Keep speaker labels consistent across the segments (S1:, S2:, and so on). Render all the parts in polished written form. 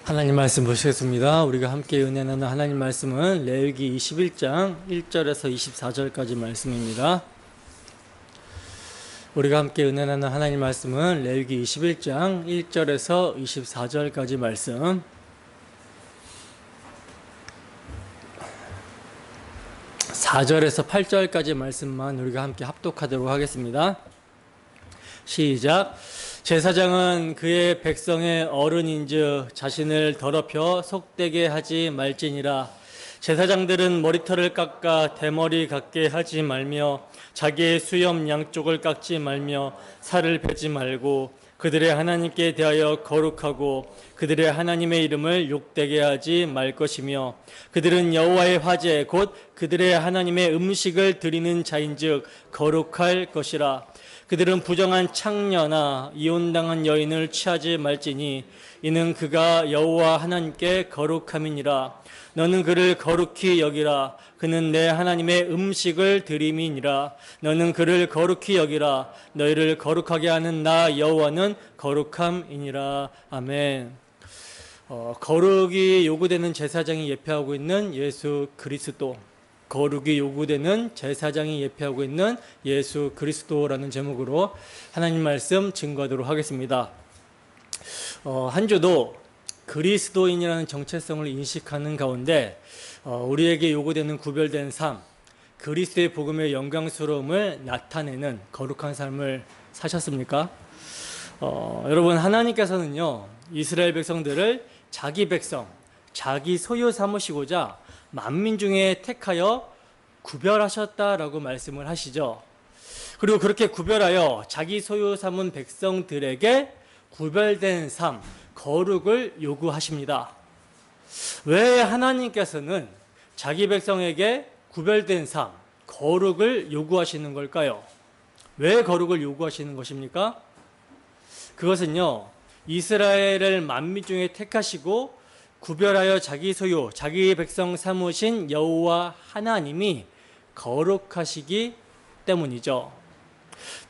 S1: 하나님 말씀 보시겠습니다. 우리가 함께 은혜 나누는 하나님 말씀은 레위기 21장 1절에서 24절까지 말씀입니다. 우리가 함께 은혜 나누는 하나님 말씀은 레위기 21장 1절에서 24절까지 말씀. 4절에서 8절까지 말씀만 우리가 함께 합독하도록 하겠습니다. 시작. 제사장은 그의 백성의 어른인즉 자신을 더럽혀 속되게 하지 말지니라. 제사장들은 머리털을 깎아 대머리 같게 하지 말며 자기의 수염 양쪽을 깎지 말며 살을 베지 말고 그들의 하나님께 대하여 거룩하고 그들의 하나님의 이름을 욕되게 하지 말 것이며 그들은 여호와의 화제 곧 그들의 하나님의 음식을 드리는 자인즉 거룩할 것이라. 그들은 부정한 창녀나 이혼당한 여인을 취하지 말지니 이는 그가 여호와 하나님께 거룩함이니라. 너는 그를 거룩히 여기라. 그는 내 하나님의 음식을 드림이니라. 너는 그를 거룩히 여기라. 너희를 거룩하게 하는 나 여호와는 거룩함이니라. 아멘. 거룩이 요구되는 제사장이 예표하고 있는 예수 그리스도, 거룩이 요구되는 제사장이 예표하고 있는 예수 그리스도라는 제목으로 하나님 말씀 증거하도록 하겠습니다. 한 주도 그리스도인이라는 정체성을 인식하는 가운데 우리에게 요구되는 구별된 삶, 그리스도의 복음의 영광스러움을 나타내는 거룩한 삶을 사셨습니까? 여러분, 하나님께서는요, 이스라엘 백성들을 자기 백성, 자기 소유 삼으시고자 만민 중에 택하여 구별하셨다라고 말씀을 하시죠. 그리고 그렇게 구별하여 자기 소유 삼은 백성들에게 구별된 삶, 거룩을 요구하십니다. 왜 하나님께서는 자기 백성에게 구별된 삶, 거룩을 요구하시는 걸까요? 왜 거룩을 요구하시는 것입니까? 그것은요, 이스라엘을 만민 중에 택하시고 구별하여 자기 소유, 자기 백성 삼으신 여호와 하나님이 거룩하시기 때문이죠.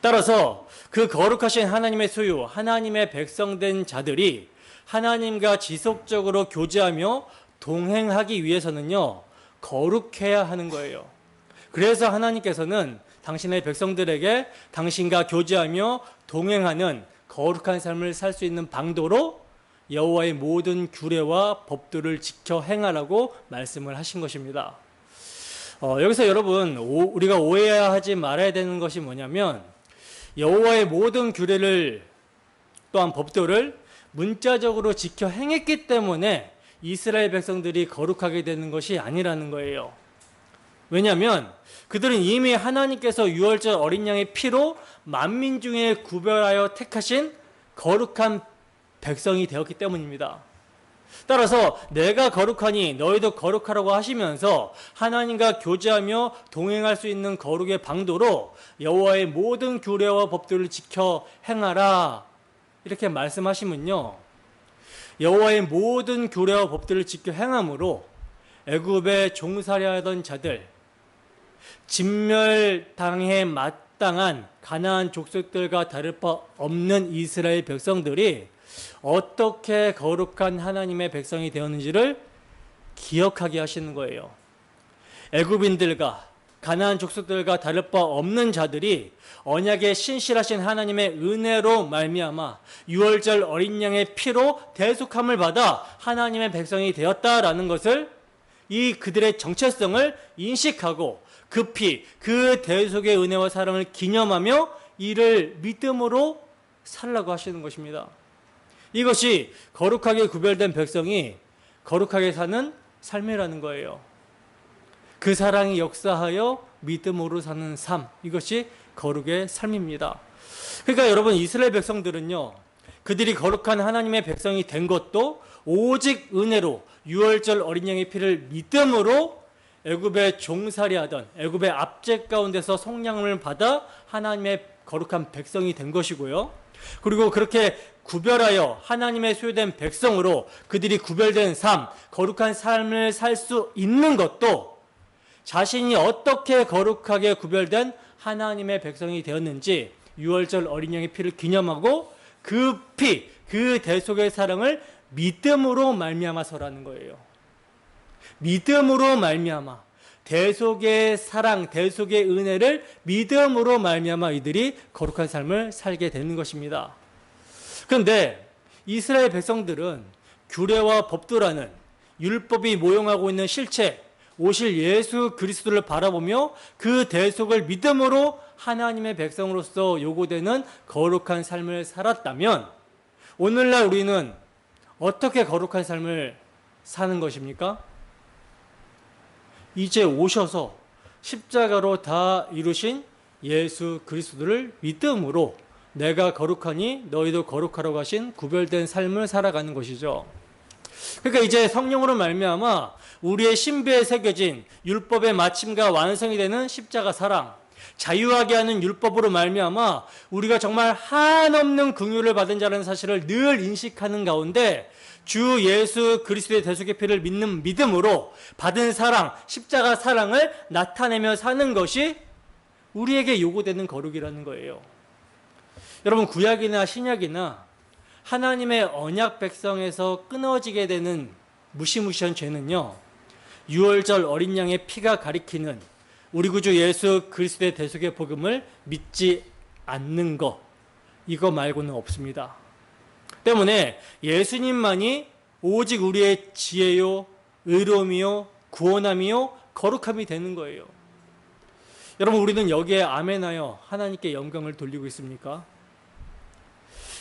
S1: 따라서 그 거룩하신 하나님의 소유, 하나님의 백성된 자들이 하나님과 지속적으로 교제하며 동행하기 위해서는요, 거룩해야 하는 거예요. 그래서 하나님께서는 당신의 백성들에게 당신과 교제하며 동행하는 거룩한 삶을 살 수 있는 방도로 여호와의 모든 규례와 법도를 지켜 행하라고 말씀을 하신 것입니다. 여기서 여러분, 우리가 오해하지 말아야 되는 것이 뭐냐면 여호와의 모든 규례를 또한 법도를 문자적으로 지켜 행했기 때문에 이스라엘 백성들이 거룩하게 되는 것이 아니라는 거예요. 왜냐하면 그들은 이미 하나님께서 유월절 어린 양의 피로 만민 중에 구별하여 택하신 거룩한 백성이 되었기 때문입니다. 따라서 내가 거룩하니 너희도 거룩하라고 하시면서 하나님과 교제하며 동행할 수 있는 거룩의 방도로 여호와의 모든 규례와 법들을 지켜 행하라 이렇게 말씀하시면요, 여호와의 모든 규례와 법들을 지켜 행함으로 애굽에 종살이하던 자들, 진멸당해 마땅한 가나안 족속들과 다를 바 없는 이스라엘 백성들이 어떻게 거룩한 하나님의 백성이 되었는지를 기억하게 하시는 거예요. 애굽인들과 가나안 족속들과 다를 바 없는 자들이 언약의 신실하신 하나님의 은혜로 말미암아 유월절 어린 양의 피로 대속함을 받아 하나님의 백성이 되었다라는 것을, 이 그들의 정체성을 인식하고 급히 그 대속의 은혜와 사랑을 기념하며 이를 믿음으로 살라고 하시는 것입니다. 이것이 거룩하게 구별된 백성이 거룩하게 사는 삶이라는 거예요. 그 사랑이 역사하여 믿음으로 사는 삶, 이것이 거룩의 삶입니다. 그러니까 여러분, 이스라엘 백성들은요, 그들이 거룩한 하나님의 백성이 된 것도 오직 은혜로 유월절 어린 양의 피를 믿음으로 애굽의 종살이하던 애굽의 압제 가운데서 속량을 받아 하나님의 거룩한 백성이 된 것이고요. 그리고 그렇게 구별하여 하나님의 소유된 백성으로 그들이 구별된 삶, 거룩한 삶을 살 수 있는 것도 자신이 어떻게 거룩하게 구별된 하나님의 백성이 되었는지 유월절 어린 양의 피를 기념하고 그 피, 그 대속의 사랑을 믿음으로 말미암아서라는 거예요. 믿음으로 말미암아 대속의 사랑, 대속의 은혜를 믿음으로 말미암아 이들이 거룩한 삶을 살게 되는 것입니다. 그런데 이스라엘 백성들은 규례와 법도라는 율법이 모형하고 있는 실체, 오실 예수 그리스도를 바라보며 그 대속을 믿음으로 하나님의 백성으로서 요구되는 거룩한 삶을 살았다면 오늘날 우리는 어떻게 거룩한 삶을 사는 것입니까? 이제 오셔서 십자가로 다 이루신 예수 그리스도를 믿음으로 내가 거룩하니 너희도 거룩하라고 하신 구별된 삶을 살아가는 것이죠. 그러니까 이제 성령으로 말미암아 우리의 신비에 새겨진 율법의 마침과 완성이 되는 십자가 사랑, 자유하게 하는 율법으로 말미암아 우리가 정말 한없는 긍휼을 받은 자라는 사실을 늘 인식하는 가운데 주 예수 그리스도의 대속의 피를 믿는 믿음으로 받은 사랑, 십자가 사랑을 나타내며 사는 것이 우리에게 요구되는 거룩이라는 거예요. 여러분, 구약이나 신약이나 하나님의 언약 백성에서 끊어지게 되는 무시무시한 죄는요, 유월절 어린 양의 피가 가리키는 우리 구주 예수 그리스도의 대속의 복음을 믿지 않는 것, 이거 말고는 없습니다. 때문에 예수님만이 오직 우리의 지혜요, 의로움이요, 구원함이요, 거룩함이 되는 거예요. 여러분, 우리는 여기에 아멘하여 하나님께 영광을 돌리고 있습니까?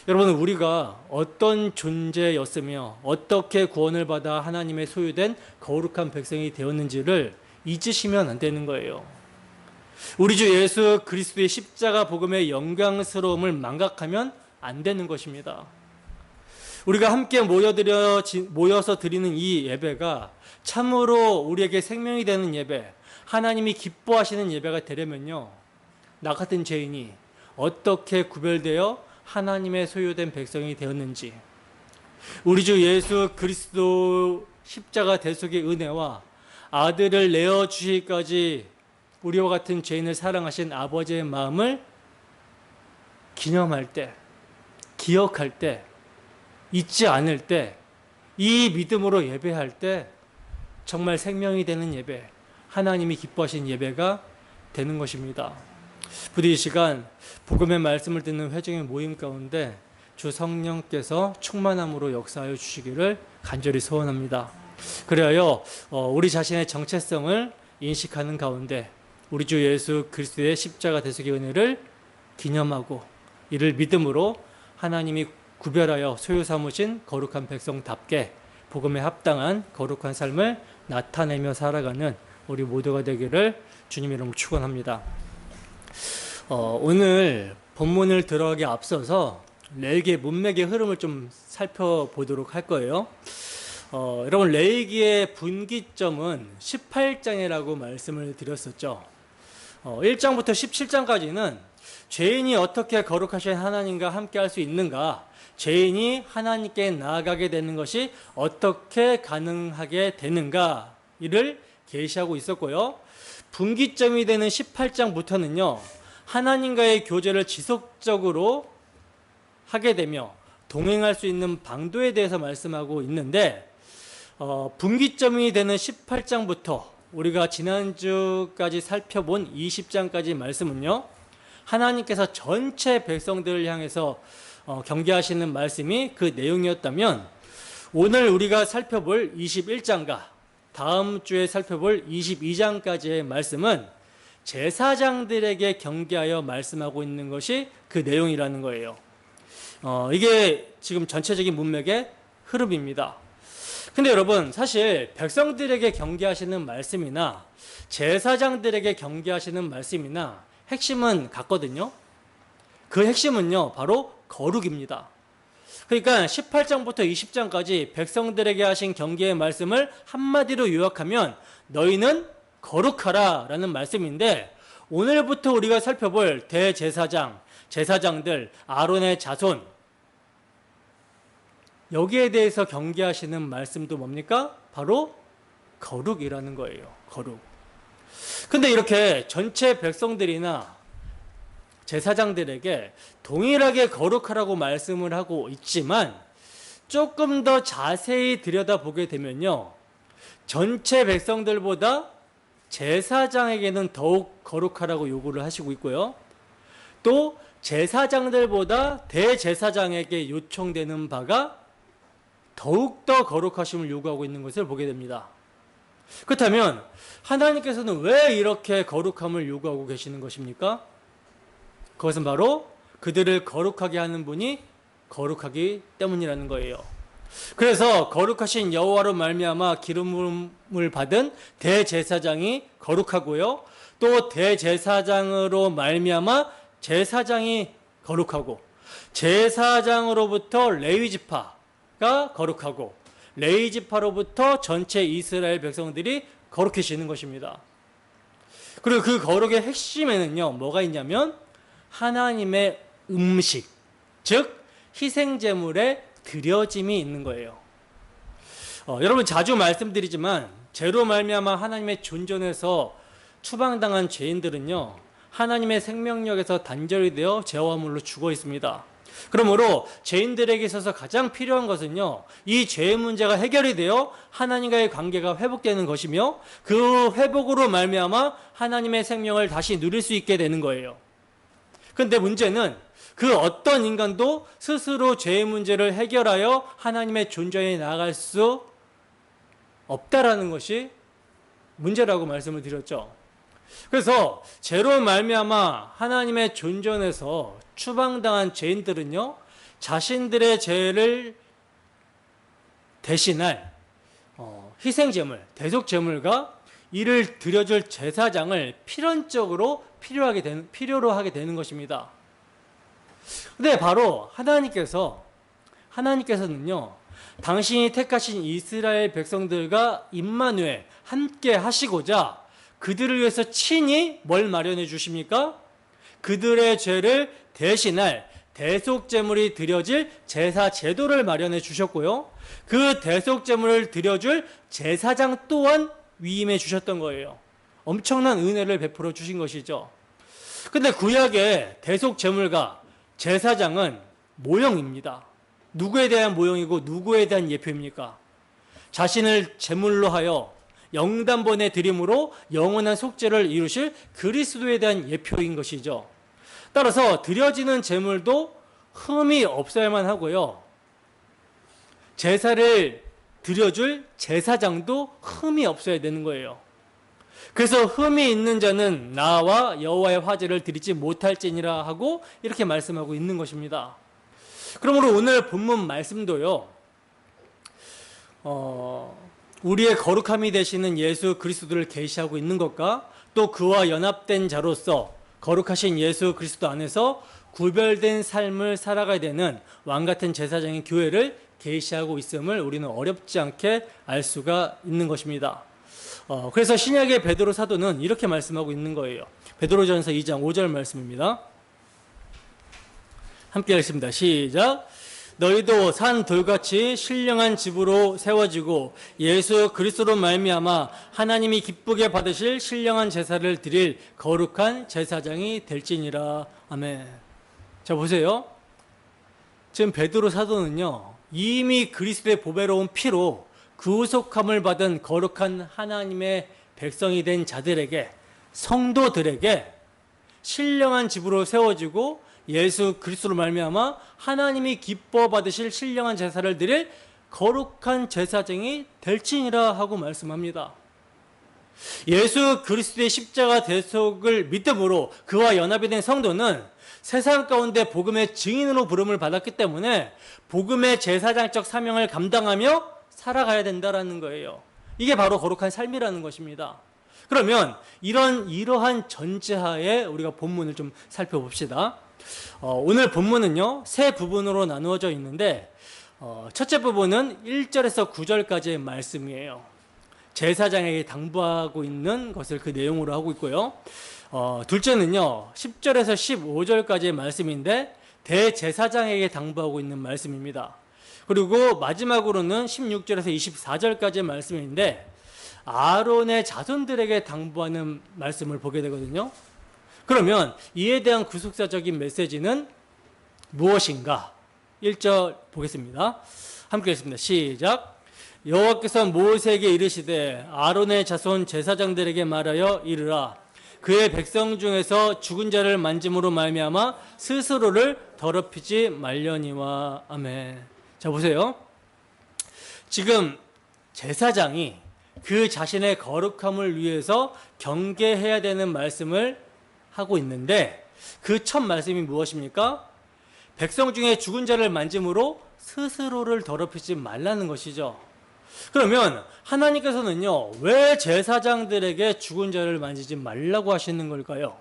S1: 여러분, 우리가 어떤 존재였으며 어떻게 구원을 받아 하나님의 소유된 거룩한 백성이 되었는지를 잊으시면 안 되는 거예요. 우리 주 예수 그리스도의 십자가 복음의 영광스러움을 망각하면 안 되는 것입니다. 우리가 함께 모여서 드리는 이 예배가 참으로 우리에게 생명이 되는 예배, 하나님이 기뻐하시는 예배가 되려면요, 나 같은 죄인이 어떻게 구별되어 하나님의 소유된 백성이 되었는지, 우리 주 예수 그리스도 십자가 대속의 은혜와 아들을 내어주시기까지 우리와 같은 죄인을 사랑하신 아버지의 마음을 기념할 때, 기억할 때, 잊지 않을 때, 이 믿음으로 예배할 때 정말 생명이 되는 예배, 하나님이 기뻐하신 예배가 되는 것입니다. 부디 이 시간 복음의 말씀을 듣는 회중의 모임 가운데 주 성령께서 충만함으로 역사하여 주시기를 간절히 소원합니다. 그리하여 우리 자신의 정체성을 인식하는 가운데 우리 주 예수 그리스도의 십자가 대속의 은혜를 기념하고 이를 믿음으로 하나님이 구별하여 소유 삼으신 거룩한 백성답게 복음에 합당한 거룩한 삶을 나타내며 살아가는 우리 모두가 되기를 주님의 이름으로 축원합니다. 오늘 본문을 들어가기 앞서서 레위기의 문맥의 흐름을 좀 살펴보도록 할 거예요. 여러분, 레위기의 분기점은 18장이라고 말씀을 드렸었죠. 1장부터 17장까지는 죄인이 어떻게 거룩하신 하나님과 함께 할 수 있는가, 죄인이 하나님께 나아가게 되는 것이 어떻게 가능하게 되는가 이를 계시하고 있었고요. 분기점이 되는 18장부터는요, 하나님과의 교제를 지속적으로 하게 되며 동행할 수 있는 방도에 대해서 말씀하고 있는데, 분기점이 되는 18장부터 우리가 지난주까지 살펴본 20장까지 말씀은요, 하나님께서 전체 백성들을 향해서 경계하시는 말씀이 그 내용이었다면, 오늘 우리가 살펴볼 21장과 다음 주에 살펴볼 22장까지의 말씀은 제사장들에게 경계하여 말씀하고 있는 것이 그 내용이라는 거예요. 이게 지금 전체적인 문맥의 흐름입니다. 근데 여러분, 사실 백성들에게 경계하시는 말씀이나 제사장들에게 경계하시는 말씀이나 핵심은 같거든요. 그 핵심은요, 바로 거룩입니다. 그러니까 18장부터 20장까지 백성들에게 하신 경계의 말씀을 한마디로 요약하면 너희는 거룩하라 라는 말씀인데, 오늘부터 우리가 살펴볼 대제사장, 제사장들, 아론의 자손, 여기에 대해서 경계하시는 말씀도 뭡니까? 바로 거룩이라는 거예요. 거룩. 근데 이렇게 전체 백성들이나 제사장들에게 동일하게 거룩하라고 말씀을 하고 있지만, 조금 더 자세히 들여다보게 되면요, 전체 백성들보다 제사장에게는 더욱 거룩하라고 요구를 하시고 있고요, 또 제사장들보다 대제사장에게 요청되는 바가 더욱더 거룩하심을 요구하고 있는 것을 보게 됩니다. 그렇다면 하나님께서는 왜 이렇게 거룩함을 요구하고 계시는 것입니까? 그것은 바로 그들을 거룩하게 하는 분이 거룩하기 때문이라는 거예요. 그래서 거룩하신 여호와로 말미암아 기름을 받은 대제사장이 거룩하고요, 또 대제사장으로 말미암아 제사장이 거룩하고, 제사장으로부터 레위 지파가 거룩하고, 레위 지파로부터 전체 이스라엘 백성들이 거룩해지는 것입니다. 그리고 그 거룩의 핵심에는요, 뭐가 있냐면 하나님의 음식, 즉 희생제물의 드려짐이 있는 거예요. 여러분, 자주 말씀드리지만 죄로 말미암아 하나님의 존전에서 추방당한 죄인들은요, 하나님의 생명력에서 단절이 되어 죄와 허물로 죽어 있습니다. 그러므로 죄인들에게 있어서 가장 필요한 것은요, 이 죄의 문제가 해결이 되어 하나님과의 관계가 회복되는 것이며, 그 회복으로 말미암아 하나님의 생명을 다시 누릴 수 있게 되는 거예요. 그런데 문제는 그 어떤 인간도 스스로 죄의 문제를 해결하여 하나님의 존재에 나아갈 수 없다라는 것이 문제라고 말씀을 드렸죠. 그래서 죄로 말미암아 하나님의 존전에서 추방당한 죄인들은요, 자신들의 죄를 대신할 희생제물, 대속제물과 이를 드려줄 제사장을 필연적으로 필요로 하게 되는 것입니다. 근데 바로 하나님께서는요, 당신이 택하신 이스라엘 백성들과 임마누엘 함께 하시고자 그들을 위해서 친히 뭘 마련해 주십니까? 그들의 죄를 대신할 대속제물이 드려질 제사 제도를 마련해 주셨고요, 그 대속제물을 드려줄 제사장 또한 위임해 주셨던 거예요. 엄청난 은혜를 베풀어 주신 것이죠. 근데 구약의 대속제물과 제사장은 모형입니다. 누구에 대한 모형이고 누구에 대한 예표입니까? 자신을 제물로 하여 영단번에 드림으로 영원한 속죄를 이루실 그리스도에 대한 예표인 것이죠. 따라서 드려지는 제물도 흠이 없어야만 하고요, 제사를 드려줄 제사장도 흠이 없어야 되는 거예요. 그래서 흠이 있는 자는 나와 여호와의 화제를 드리지 못할지니라 하고 이렇게 말씀하고 있는 것입니다. 그러므로 오늘 본문 말씀도요, 우리의 거룩함이 되시는 예수 그리스도를 계시하고 있는 것과, 또 그와 연합된 자로서 거룩하신 예수 그리스도 안에서 구별된 삶을 살아가야 되는 왕같은 제사장인 교회를 계시하고 있음을 우리는 어렵지 않게 알 수가 있는 것입니다. 그래서 신약의 베드로 사도는 이렇게 말씀하고 있는 거예요. 베드로전서 2장 5절 말씀입니다. 함께 읽습니다. 시작. 너희도 산 돌같이 신령한 집으로 세워지고 예수 그리스도로 말미암아 하나님이 기쁘게 받으실 신령한 제사를 드릴 거룩한 제사장이 될지니라. 아멘. 자, 보세요. 지금 베드로 사도는요, 이미 그리스도의 보배로운 피로 구속함을 받은 거룩한 하나님의 백성이 된 자들에게, 성도들에게 신령한 집으로 세워지고 예수 그리스도로 말미암아 하나님이 기뻐 받으실 신령한 제사를 드릴 거룩한 제사장이 될지니라 하고 말씀합니다. 예수 그리스도의 십자가 대속을 믿음으로 그와 연합이 된 성도는 세상 가운데 복음의 증인으로 부름을 받았기 때문에 복음의 제사장적 사명을 감당하며 살아가야 된다라는 거예요. 이게 바로 거룩한 삶이라는 것입니다. 그러면 이러한 전제하에 우리가 본문을 좀 살펴봅시다. 오늘 본문은요, 세 부분으로 나누어져 있는데, 첫째 부분은 1절에서 9절까지의 말씀이에요. 제사장에게 당부하고 있는 것을 그 내용으로 하고 있고요. 둘째는요, 10절에서 15절까지의 말씀인데 대제사장에게 당부하고 있는 말씀입니다. 그리고 마지막으로는 16절에서 24절까지의 말씀인데 아론의 자손들에게 당부하는 말씀을 보게 되거든요. 그러면 이에 대한 구속사적인 메시지는 무엇인가? 1절 보겠습니다. 함께 읽습니다. 시작. 여호와께서 모세에게 이르시되 아론의 자손 제사장들에게 말하여 이르라. 그의 백성 중에서 죽은 자를 만짐으로 말미암아 스스로를 더럽히지 말려니와. 아멘. 자, 보세요. 지금 제사장이 그 자신의 거룩함을 위해서 경계해야 되는 말씀을 하고 있는데, 그 첫 말씀이 무엇입니까? 백성 중에 죽은 자를 만짐으로 스스로를 더럽히지 말라는 것이죠. 그러면 하나님께서는요, 왜 제사장들에게 죽은 자를 만지지 말라고 하시는 걸까요?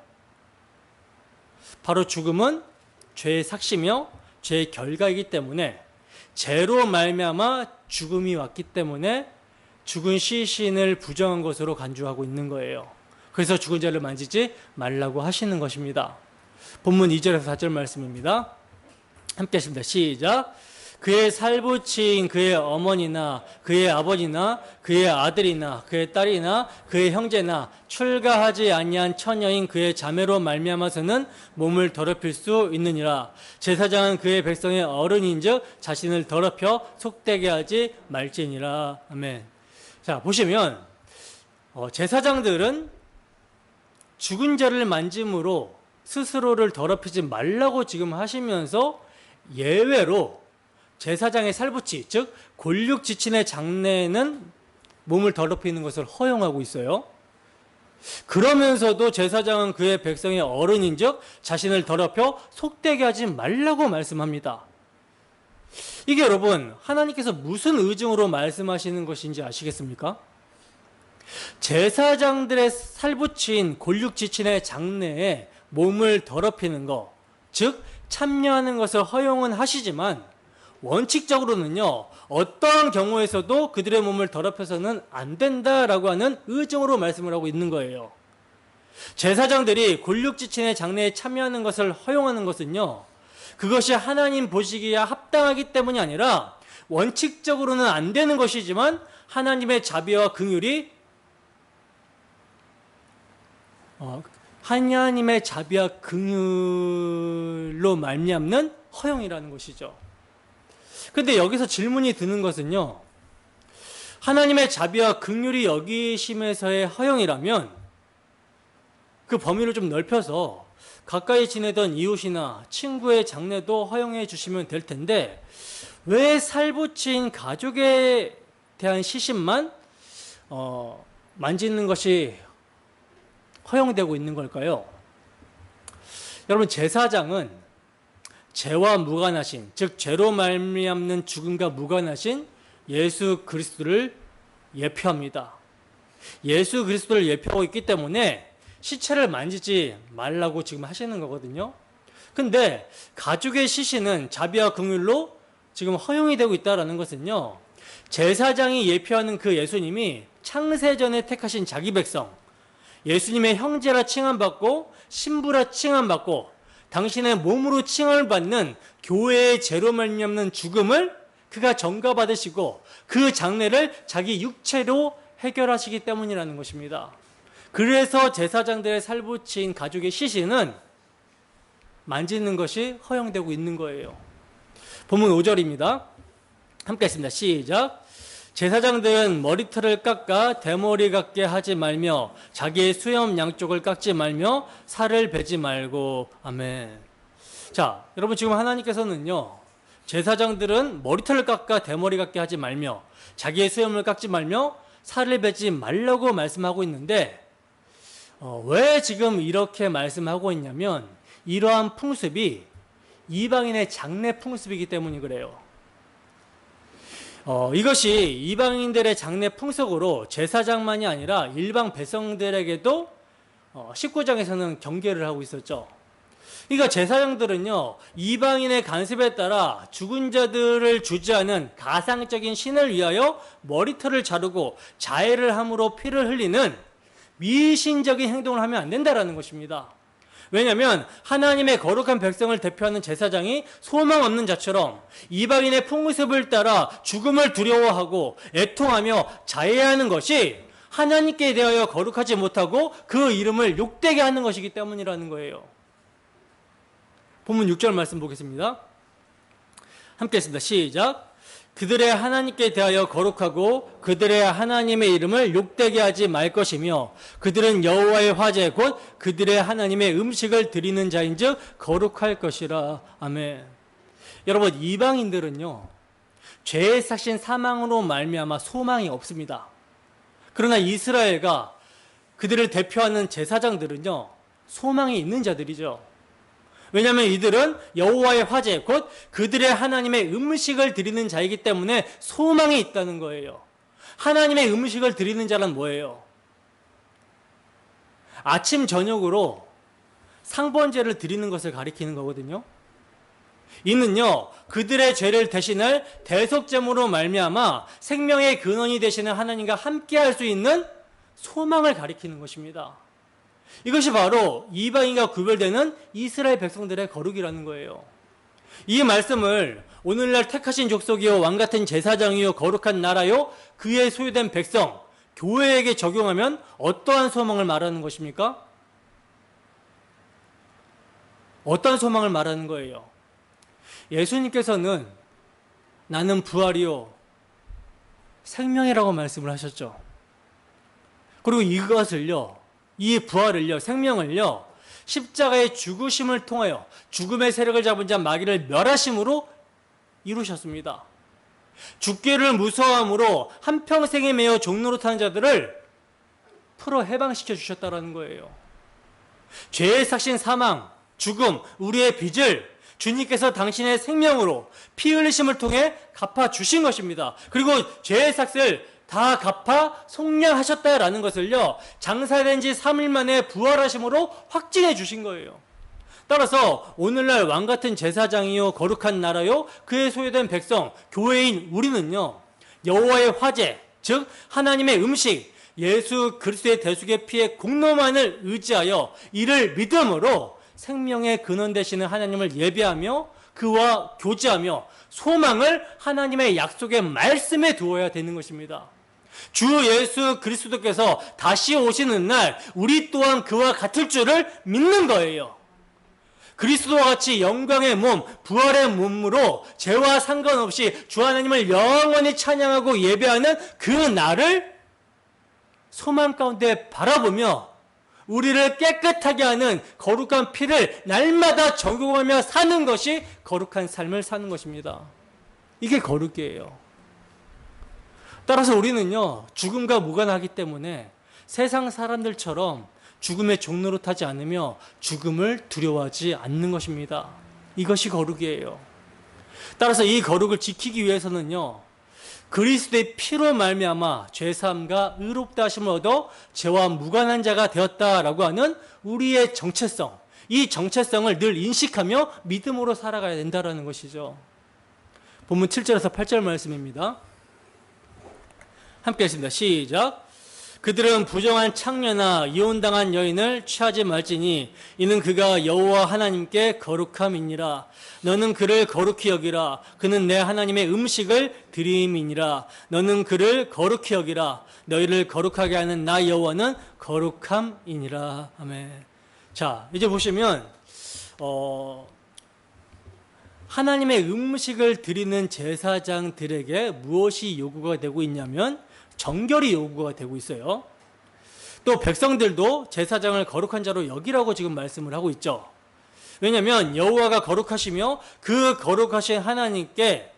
S1: 바로 죽음은 죄의 삭시며 죄의 결과이기 때문에, 죄로 말미암아 죽음이 왔기 때문에 죽은 시신을 부정한 것으로 간주하고 있는 거예요. 그래서 죽은 자를 만지지 말라고 하시는 것입니다. 본문 2절에서 4절 말씀입니다. 함께 하십니다. 시작. 그의 살부친 그의 어머니나 그의 아버지나 그의 아들이나 그의 딸이나 그의 형제나 출가하지 아니한 처녀인 그의 자매로 말미암아서는 몸을 더럽힐 수 있느니라. 제사장은 그의 백성의 어른인즉 자신을 더럽혀 속되게 하지 말지니라. 아멘. 자, 보시면 제사장들은 죽은 자를 만짐으로 스스로를 더럽히지 말라고 지금 하시면서 예외로 제사장의 살부치, 즉 골육지친의 장례는 몸을 더럽히는 것을 허용하고 있어요. 그러면서도 제사장은 그의 백성의 어른인즉 자신을 더럽혀 속되게 하지 말라고 말씀합니다. 이게 여러분, 하나님께서 무슨 의중으로 말씀하시는 것인지 아시겠습니까? 제사장들의 살부친 골육지친의 장례에 몸을 더럽히는 것, 즉 참여하는 것을 허용은 하시지만 원칙적으로는요, 어떠한 경우에서도 그들의 몸을 더럽혀서는 안 된다라고 하는 의정으로 말씀을 하고 있는 거예요. 제사장들이 골육지친의 장례에 참여하는 것을 허용하는 것은요, 그것이 하나님 보시기에 합당하기 때문이 아니라 원칙적으로는 안 되는 것이지만 하나님의 자비와 긍휼이 하나님의 자비와 긍휼로 말미암는 허용이라는 것이죠. 그런데 여기서 질문이 드는 것은요, 하나님의 자비와 긍휼이 여기심에서의 허용이라면 그 범위를 좀 넓혀서 가까이 지내던 이웃이나 친구의 장례도 허용해 주시면 될 텐데, 왜 살부친 가족에 대한 시신만 만지는 것이 허용되고 있는 걸까요? 여러분, 제사장은 죄와 무관하신, 즉 죄로 말미암는 죽음과 무관하신 예수 그리스도를 예표합니다. 예수 그리스도를 예표하고 있기 때문에 시체를 만지지 말라고 지금 하시는 거거든요. 근데 가족의 시신은 자비와 긍휼로 지금 허용이 되고 있다는 것은요, 제사장이 예표하는 그 예수님이 창세전에 택하신 자기 백성, 예수님의 형제라 칭함받고 신부라 칭함받고 당신의 몸으로 칭함을 받는 교회의 죄로 말미암는 죽음을 그가 전가받으시고 그 장례를 자기 육체로 해결하시기 때문이라는 것입니다. 그래서 제사장들의 살부친 가족의 시신은 만지는 것이 허용되고 있는 거예요. 본문 5절입니다. 함께 했습니다. 시작. 제사장들은 머리털을 깎아 대머리 같게 하지 말며 자기의 수염 양쪽을 깎지 말며 살을 베지 말고. 아멘. 자, 여러분, 지금 하나님께서는요, 제사장들은 머리털을 깎아 대머리 같게 하지 말며 자기의 수염을 깎지 말며 살을 베지 말라고 말씀하고 있는데, 왜 지금 이렇게 말씀하고 있냐면 이러한 풍습이 이방인의 장례 풍습이기 때문이 그래요. 이것이 이방인들의 장례 풍속으로 제사장만이 아니라 일반 백성들에게도 19장에서는 경계를 하고 있었죠. 그러니까 제사장들은요, 이방인의 간섭에 따라 죽은 자들을 주지하는 가상적인 신을 위하여 머리털을 자르고 자해를 함으로 피를 흘리는 미신적인 행동을 하면 안 된다라는 것입니다. 왜냐하면 하나님의 거룩한 백성을 대표하는 제사장이 소망 없는 자처럼 이방인의 풍습을 따라 죽음을 두려워하고 애통하며 자해하는 것이 하나님께 대하여 거룩하지 못하고 그 이름을 욕되게 하는 것이기 때문이라는 거예요. 본문 6절 말씀 보겠습니다. 함께 했습니다. 시작. 그들의 하나님께 대하여 거룩하고 그들의 하나님의 이름을 욕되게 하지 말 것이며 그들은 여호와의 화제 곧 그들의 하나님의 음식을 드리는 자인즉 거룩할 것이라. 아멘. 여러분, 이방인들은요 죄의 삭신 사망으로 말미암아 소망이 없습니다. 그러나 이스라엘과 그들을 대표하는 제사장들은요 소망이 있는 자들이죠. 왜냐하면 이들은 여호와의 화제 곧 그들의 하나님의 음식을 드리는 자이기 때문에 소망이 있다는 거예요. 하나님의 음식을 드리는 자는 뭐예요? 아침 저녁으로 상번제를 드리는 것을 가리키는 거거든요. 이는요 그들의 죄를 대신할 대속제물로 말미암아 생명의 근원이 되시는 하나님과 함께할 수 있는 소망을 가리키는 것입니다. 이것이 바로 이방인과 구별되는 이스라엘 백성들의 거룩이라는 거예요. 이 말씀을 오늘날 택하신 족속이요 왕같은 제사장이요 거룩한 나라요 그의 소유된 백성 교회에게 적용하면 어떠한 소망을 말하는 것입니까? 어떠한 소망을 말하는 거예요? 예수님께서는 나는 부활이요 생명이라고 말씀을 하셨죠. 그리고 이것을요 이 부활을요 생명을요 십자가의 죽으심을 통하여 죽음의 세력을 잡은 자 마귀를 멸하심으로 이루셨습니다. 죽기를 무서워함으로 한평생에 매여 종노릇하는 자들을 풀어 해방시켜 주셨다는 거예요. 죄의 삭신 사망, 죽음, 우리의 빚을 주님께서 당신의 생명으로 피 흘리심을 통해 갚아주신 것입니다. 그리고 죄의 삭을 다 갚아 속량하셨다라는 것을요 장사된 지 3일 만에 부활하심으로 확증해 주신 거예요. 따라서 오늘날 왕같은 제사장이요 거룩한 나라요 그의 소유된 백성 교회인 우리는요 여호와의 화제 즉 하나님의 음식 예수 그리스도의 대속의 피의 공로만을 의지하여 이를 믿음으로 생명의 근원 되시는 하나님을 예배하며 그와 교제하며 소망을 하나님의 약속의 말씀에 두어야 되는 것입니다. 주 예수 그리스도께서 다시 오시는 날 우리 또한 그와 같을 줄을 믿는 거예요. 그리스도와 같이 영광의 몸, 부활의 몸으로 죄와 상관없이 주 하나님을 영원히 찬양하고 예배하는 그 날을 소망 가운데 바라보며 우리를 깨끗하게 하는 거룩한 피를 날마다 적용하며 사는 것이 거룩한 삶을 사는 것입니다. 이게 거룩이에요. 따라서 우리는요 죽음과 무관하기 때문에 세상 사람들처럼 죽음의 종노릇하지 않으며 죽음을 두려워하지 않는 것입니다. 이것이 거룩이에요. 따라서 이 거룩을 지키기 위해서는요 그리스도의 피로 말미암아 죄사함과 의롭다 하심을 얻어 죄와 무관한 자가 되었다라고 하는 우리의 정체성, 이 정체성을 늘 인식하며 믿음으로 살아가야 된다는 것이죠. 본문 7절에서 8절 말씀입니다. 함께 했습니다. 시작. 그들은 부정한 창녀나 이혼당한 여인을 취하지 말지니 이는 그가 여호와 하나님께 거룩함이니라. 너는 그를 거룩히 여기라. 그는 내 하나님의 음식을 드림이니라. 너는 그를 거룩히 여기라. 너희를 거룩하게 하는 나 여호와는 거룩함이니라. 아멘. 자, 이제 보시면 하나님의 음식을 드리는 제사장들에게 무엇이 요구가 되고 있냐면 정결이 요구가 되고 있어요. 또 백성들도 제사장을 거룩한 자로 여기라고 지금 말씀을 하고 있죠. 왜냐하면 여호와가 거룩하시며 그 거룩하신 하나님께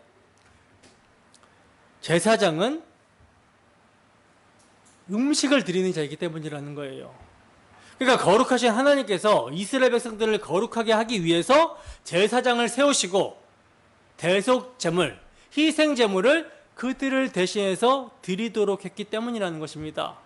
S1: 제사장은 음식을 드리는 자이기 때문이라는 거예요. 그러니까 거룩하신 하나님께서 이스라엘 백성들을 거룩하게 하기 위해서 제사장을 세우시고 대속제물, 희생제물을 그들을 대신해서 드리도록 했기 때문이라는 것입니다.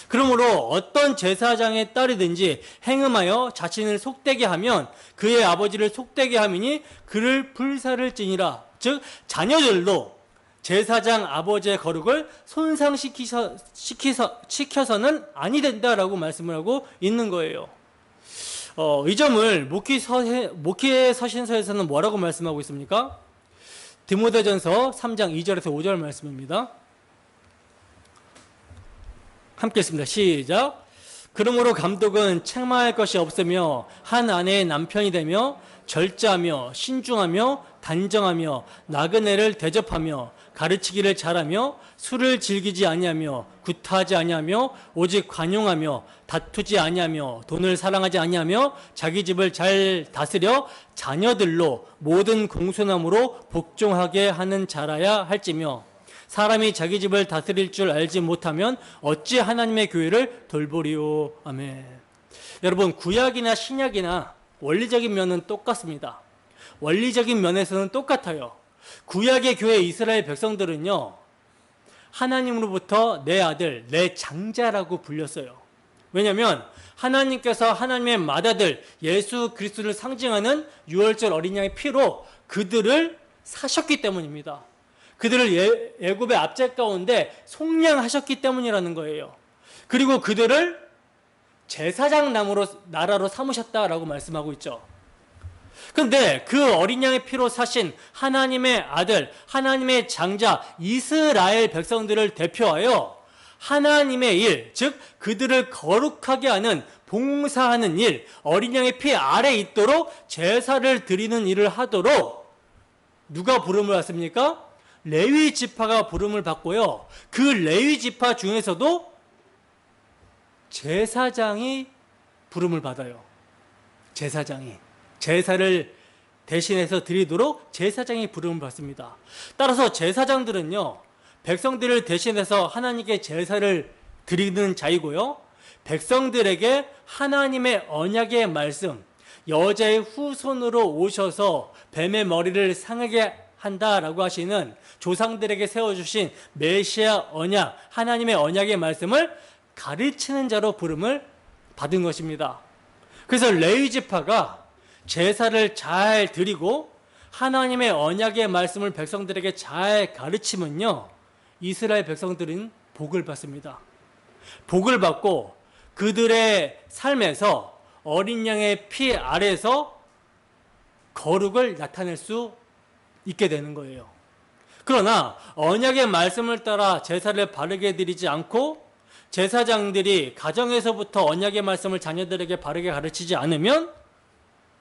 S1: 그러므로 어떤 제사장의 딸이든지 행음하여 자신을 속되게 하면 그의 아버지를 속되게 함이니 그를 불사를지니라. 즉 자녀들도 제사장 아버지의 거룩을 손상시켜서는 아니 된다라고 말씀을 하고 있는 거예요. 이 점을 목회서신서에서는 뭐라고 말씀하고 있습니까? 디모데전서 3장 2절에서 5절 말씀입니다. 함께 했습니다. 시작. 그러므로 감독은 책망할 것이 없으며 한 아내의 남편이 되며 절제하며 신중하며 단정하며 나그네를 대접하며 가르치기를 잘하며 술을 즐기지 아니하며 구타하지 아니하며 오직 관용하며 다투지 아니하며 돈을 사랑하지 아니하며 자기 집을 잘 다스려 자녀들로 모든 공손함으로 복종하게 하는 자라야 할지며 사람이 자기 집을 다스릴 줄 알지 못하면 어찌 하나님의 교회를 돌보리요. 아멘. 여러분, 구약이나 신약이나 원리적인 면은 똑같습니다. 원리적인 면에서는 똑같아요. 구약의 교회 이스라엘 백성들은요, 하나님으로부터 내 아들, 내 장자라고 불렸어요. 왜냐하면 하나님께서 하나님의 맏아들 예수 그리스도를 상징하는 유월절 어린 양의 피로 그들을 사셨기 때문입니다. 그들을 애굽의 압제 가운데 속량하셨기 때문이라는 거예요. 그리고 그들을 제사장 나라로 삼으셨다라고 말씀하고 있죠. 그런데 그 어린 양의 피로 사신 하나님의 아들, 하나님의 장자 이스라엘 백성들을 대표하여 하나님의 일, 즉 그들을 거룩하게 하는 봉사하는 일, 어린 양의 피 아래 있도록 제사를 드리는 일을 하도록 누가 부름을 받습니까? 레위 지파가 부름을 받고요. 그 레위 지파 중에서도 제사장이 부름을 받아요. 제사장이 제사를 대신해서 드리도록 제사장이 부름을 받습니다. 따라서 제사장들은요, 백성들을 대신해서 하나님께 제사를 드리는 자이고요, 백성들에게 하나님의 언약의 말씀, 여자의 후손으로 오셔서 뱀의 머리를 상하게 한다라고 하시는 조상들에게 세워주신 메시아 언약, 하나님의 언약의 말씀을 가르치는 자로 부름을 받은 것입니다. 그래서 레위 지파가 제사를 잘 드리고 하나님의 언약의 말씀을 백성들에게 잘 가르치면요, 이스라엘 백성들은 복을 받습니다. 복을 받고 그들의 삶에서 어린 양의 피 아래에서 거룩을 나타낼 수 있게 되는 거예요. 그러나 언약의 말씀을 따라 제사를 바르게 드리지 않고 제사장들이 가정에서부터 언약의 말씀을 자녀들에게 바르게 가르치지 않으면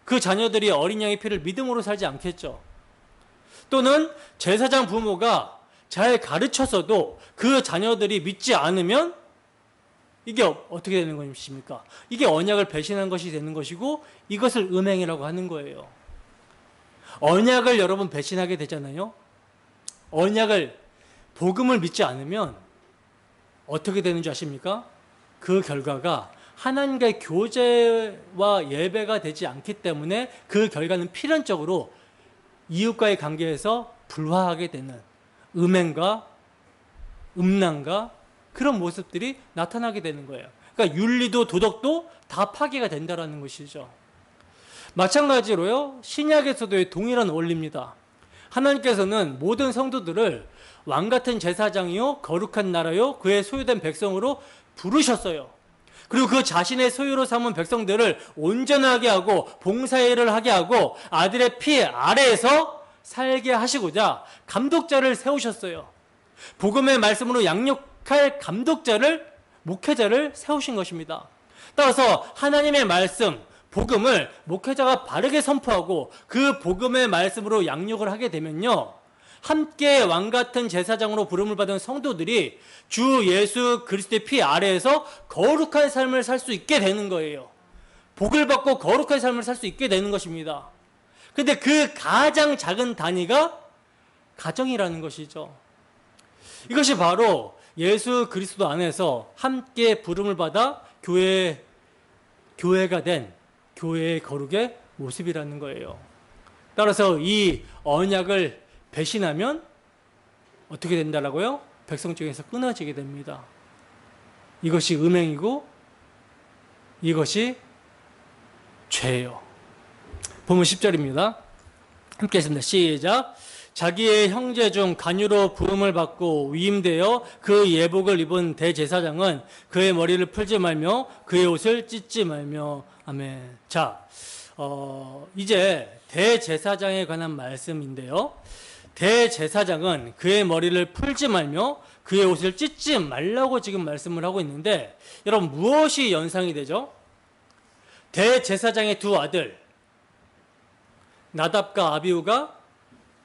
S1: 그 자녀들이 어린 양의 피를 믿음으로 살지 않겠죠. 또는 제사장 부모가 잘 가르쳤어도 그 자녀들이 믿지 않으면 이게 어떻게 되는 것입니까? 이게 언약을 배신한 것이 되는 것이고 이것을 음행이라고 하는 거예요. 언약을 여러분 배신하게 되잖아요. 언약을, 복음을 믿지 않으면 어떻게 되는 줄 아십니까? 그 결과가 하나님과의 교제와 예배가 되지 않기 때문에 그 결과는 필연적으로 이웃과의 관계에서 불화하게 되는 음행과 음란과 그런 모습들이 나타나게 되는 거예요. 그러니까 윤리도 도덕도 다 파괴가 된다는 것이죠. 마찬가지로요, 신약에서도 동일한 원리입니다. 하나님께서는 모든 성도들을 왕같은 제사장이요 거룩한 나라요 그의 소유된 백성으로 부르셨어요. 그리고 그 자신의 소유로 삼은 백성들을 온전하게 하고 봉사일을 하게 하고 아들의 피 아래에서 살게 하시고자 감독자를 세우셨어요. 복음의 말씀으로 양육할 감독자를, 목회자를 세우신 것입니다. 따라서 하나님의 말씀, 복음을 목회자가 바르게 선포하고 그 복음의 말씀으로 양육을 하게 되면요, 함께 왕같은 제사장으로 부름을 받은 성도들이 주 예수 그리스도의 피 아래에서 거룩한 삶을 살 수 있게 되는 거예요. 복을 받고 거룩한 삶을 살 수 있게 되는 것입니다. 그런데 그 가장 작은 단위가 가정이라는 것이죠. 이것이 바로 예수 그리스도 안에서 함께 부름을 받아 교회가 된 교회의 거룩의 모습이라는 거예요. 따라서 이 언약을 배신하면 어떻게 된다라고요? 백성 중에서 끊어지게 됩니다. 이것이 음행이고 이것이 죄예요. 본문 10절입니다. 함께 했습니다. 시작. 자기의 형제 중 간유로 부름을 받고 위임되어 그 예복을 입은 대제사장은 그의 머리를 풀지 말며 그의 옷을 찢지 말며. 아멘. 자, 이제 대제사장에 관한 말씀인데요. 대제사장은 그의 머리를 풀지 말며 그의 옷을 찢지 말라고 지금 말씀을 하고 있는데, 여러분 무엇이 연상이 되죠? 대제사장의 두 아들 나답과 아비후가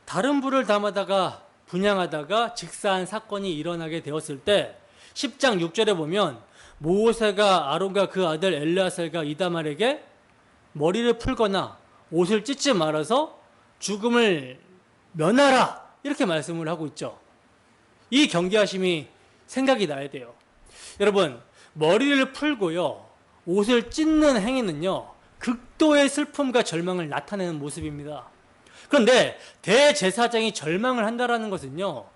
S1: 다른 불을 담아다가 분향하다가 직사한 사건이 일어나게 되었을 때 10장 6절에 보면 모세가 아론과 그 아들 엘르아살과 이다말에게 머리를 풀거나 옷을 찢지 말아서 죽음을 면하라 이렇게 말씀을 하고 있죠. 이 경계하심이 생각이 나야 돼요. 여러분, 머리를 풀고요 옷을 찢는 행위는요 극도의 슬픔과 절망을 나타내는 모습입니다. 그런데 대제사장이 절망을 한다라는 것은요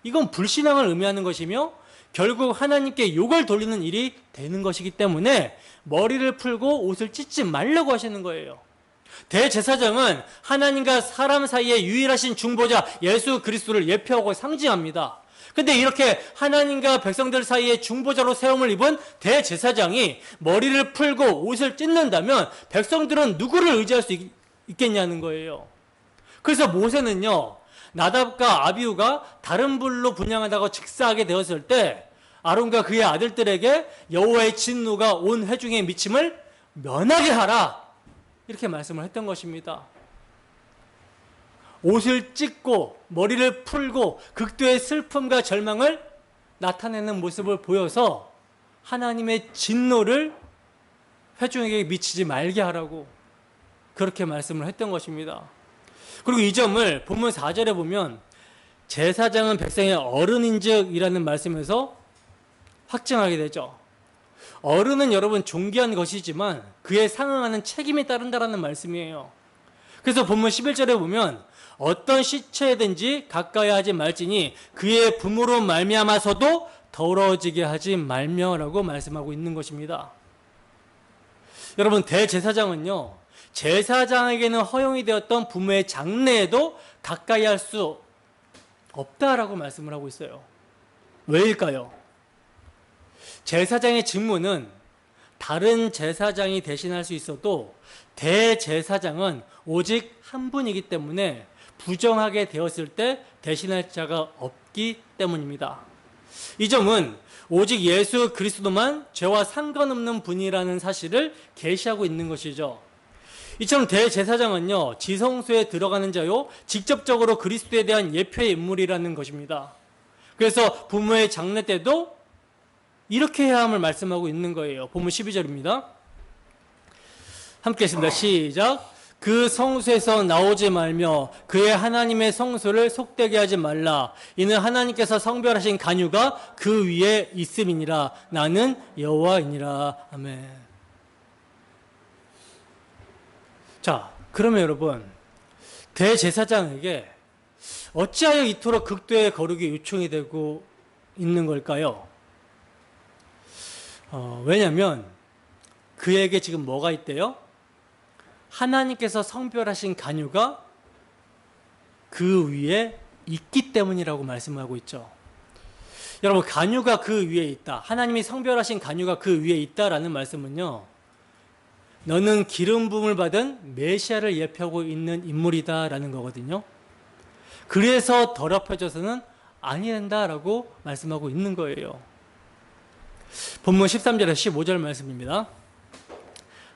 S1: 이건 불신앙을 의미하는 것이며 결국 하나님께 욕을 돌리는 일이 되는 것이기 때문에 머리를 풀고 옷을 찢지 말라고 하시는 거예요. 대제사장은 하나님과 사람 사이의 유일하신 중보자 예수 그리스도를 예표하고 상징합니다. 근데 이렇게 하나님과 백성들 사이에 중보자로 세움을 입은 대제사장이 머리를 풀고 옷을 찢는다면 백성들은 누구를 의지할 수 있겠냐는 거예요. 그래서 모세는요 나답과 아비후가 다른 불로 분향하다가 직사하게 되었을 때 아론과 그의 아들들에게 여호와의 진노가 온 회중에 미침을 면하게 하라 이렇게 말씀을 했던 것입니다. 옷을 찢고 머리를 풀고 극도의 슬픔과 절망을 나타내는 모습을 보여서 하나님의 진노를 회중에게 미치지 말게 하라고 그렇게 말씀을 했던 것입니다. 그리고 이 점을 본문 4절에 보면 제사장은 백성의 어른인즉이라는 말씀에서 확증하게 되죠. 어른은 여러분 존귀한 것이지만 그에 상응하는 책임이 따른다라는 말씀이에요. 그래서 본문 11절에 보면 어떤 시체든지 가까이 하지 말지니 그의 부모로 말미암아서도 더러워지게 하지 말며라고 말씀하고 있는 것입니다. 여러분, 대제사장은요 제사장에게는 허용이 되었던 부모의 장례에도 가까이 할 수 없다라고 말씀을 하고 있어요. 왜일까요? 제사장의 직무는 다른 제사장이 대신할 수 있어도 대제사장은 오직 한 분이기 때문에 부정하게 되었을 때 대신할 자가 없기 때문입니다. 이 점은 오직 예수 그리스도만 죄와 상관없는 분이라는 사실을 계시하고 있는 것이죠. 이처럼 대제사장은요 지성소에 들어가는 자요 직접적으로 그리스도에 대한 예표의 인물이라는 것입니다. 그래서 부모의 장례 때도 이렇게 해야 함을 말씀하고 있는 거예요. 본문 12절입니다. 함께 했습니다. 시작. 그 성소에서 나오지 말며 그의 하나님의 성소를 속되게 하지 말라. 이는 하나님께서 성별하신 간유가 그 위에 있음이니라. 나는 여호와이니라. 아멘. 자, 그러면 여러분, 대제사장에게 어찌하여 이토록 극도의 거룩이 요청이 되고 있는 걸까요? 왜냐하면 그에게 지금 뭐가 있대요? 하나님께서 성별하신 간유가 그 위에 있기 때문이라고 말씀하고 있죠. 여러분, 간유가 그 위에 있다. 하나님이 성별하신 간유가 그 위에 있다라는 말씀은요. 너는 기름 부음을 받은 메시아를 예표하고 있는 인물이다라는 거거든요. 그래서 더럽혀져서는 아니 된다라고 말씀하고 있는 거예요. 본문 13절에서 15절 말씀입니다.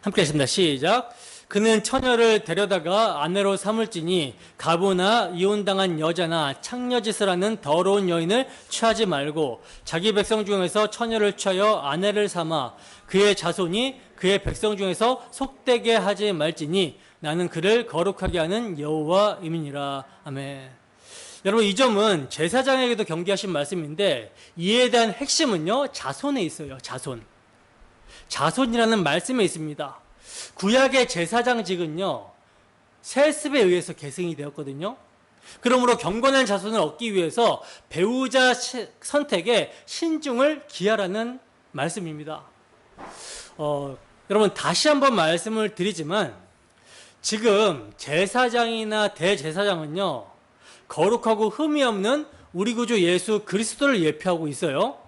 S1: 함께 하십니다. 시작. 그는 처녀를 데려다가 아내로 삼을지니 가부나 이혼당한 여자나 창녀짓을 하는 더러운 여인을 취하지 말고 자기 백성 중에서 처녀를 취하여 아내를 삼아 그의 자손이 그의 백성 중에서 속되게 하지 말지니 나는 그를 거룩하게 하는 여호와임이니라. 아멘. 여러분, 이 점은 제사장에게도 경계하신 말씀인데 이에 대한 핵심은요 자손에 있어요. 자손이라는 말씀에 있습니다. 구약의 제사장직은요 세습에 의해서 계승이 되었거든요. 그러므로 경건한 자손을 얻기 위해서 배우자 선택에 신중을 기하라는 말씀입니다. 여러분, 다시 한번 말씀을 드리지만 지금 제사장이나 대제사장은요 거룩하고 흠이 없는 우리 구주 예수 그리스도를 예표하고 있어요.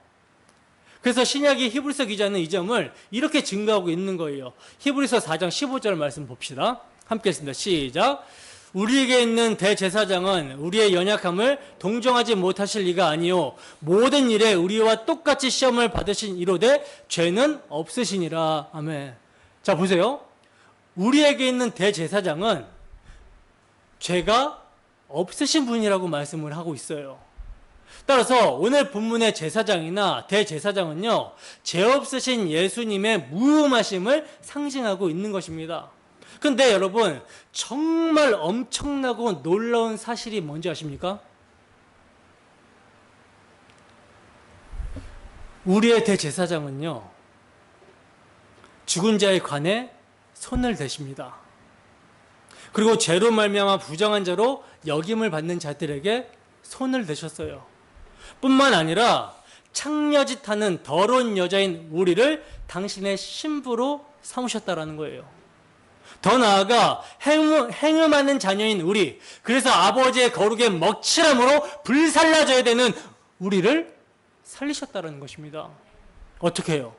S1: 그래서 신약의 히브리서 기자는 이 점을 이렇게 증거하고 있는 거예요. 히브리서 4장 15절 말씀 봅시다. 함께 했습니다. 시작. 우리에게 있는 대제사장은 우리의 연약함을 동정하지 못하실 리가 아니요 모든 일에 우리와 똑같이 시험을 받으신 이로되 죄는 없으시니라. 아멘. 자, 보세요. 우리에게 있는 대제사장은 죄가 없으신 분이라고 말씀을 하고 있어요. 따라서 오늘 본문의 제사장이나 대제사장은요, 죄 없으신 예수님의 무음하심을 상징하고 있는 것입니다. 근데 여러분, 정말 엄청나고 놀라운 사실이 뭔지 아십니까? 우리의 대제사장은요, 죽은 자의 관에 손을 대십니다. 그리고 죄로 말미암아 부정한 자로 역임을 받는 자들에게 손을 대셨어요. 뿐만 아니라 창녀짓하는 더러운 여자인 우리를 당신의 신부로 삼으셨다라는 거예요. 더 나아가 행음하는 자녀인 우리, 그래서 아버지의 거룩에 먹칠함으로 불살라져야 되는 우리를 살리셨다는 것입니다. 어떻게 해요?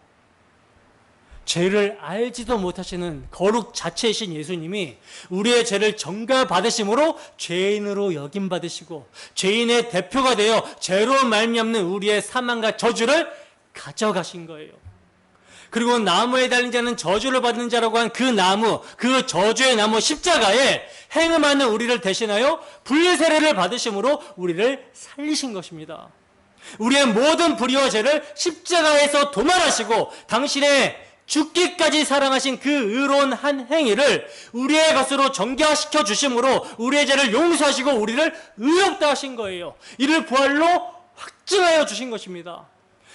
S1: 죄를 알지도 못하시는 거룩 자체이신 예수님이 우리의 죄를 전가받으심으로 죄인으로 여김받으시고 죄인의 대표가 되어 죄로 말미암는 우리의 사망과 저주를 가져가신 거예요. 그리고 나무에 달린 자는 저주를 받는 자라고 한 그 나무, 그 저주의 나무 십자가에 행음하는 우리를 대신하여 불세례를 받으심으로 우리를 살리신 것입니다. 우리의 모든 불의와 죄를 십자가에서 도말하시고 당신의 죽기까지 사랑하신 그 의로운 한 행위를 우리의 것으로 정결시켜 주심으로 우리의 죄를 용서하시고 우리를 의롭다 하신 거예요. 이를 부활로 확증하여 주신 것입니다.